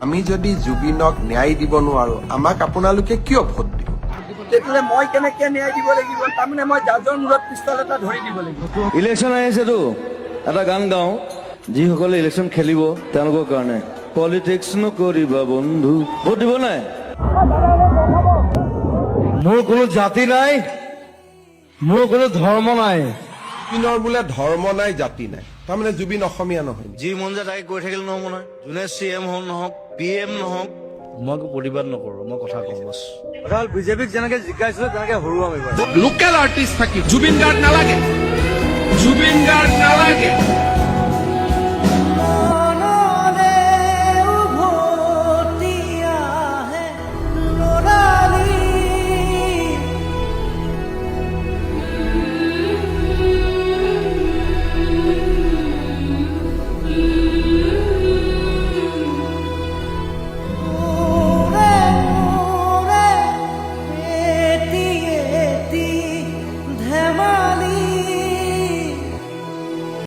আমি যদি জুবিনক ন্যায় দিব নোৱাৰো আমাক আপোনালোকে কিয় ভোট দিব? তেতিয়াহ'লে মই কেনেকে ন্যায় দিব লাগিব? তাৰমানে মই জাজৰ মূৰত পিষ্টল এটা ধৰি দিব লাগিব। ইলেকশ্যন আহিছেতো এটা গান গাওঁ, যিসকলে ইলেকশ্যন খেলিব তেওঁলোকৰ কাৰণে। পলিটিক্স নকৰিবা বন্ধু, ভোট দিব নাই? মোৰ কোনো জাতি নাই, মোৰ কোনো ধৰ্ম নাই। জুবিনৰ বোলে ধৰ্ম নাই, জাতি নাই, তাৰমানে জুবিন অসমীয়া নহয়। যি মন যায় তাকে কৈ থাকিলে নহ'ব নহয়। যোনে CM নহওক PM নহওক, মই একো প্ৰতিবাদ নকৰো, মই কথা কওঁ বাছ। কথা হ'ল বিজেপিক যেনেকে জিকাইছিলো তেনেকে হৰুৱাম এইবাৰ। লোকেল আৰ্টিষ্ট থাকি জুবিন গাৰ্গ নালাগে, জুবিন গাৰ্গ নালাগে।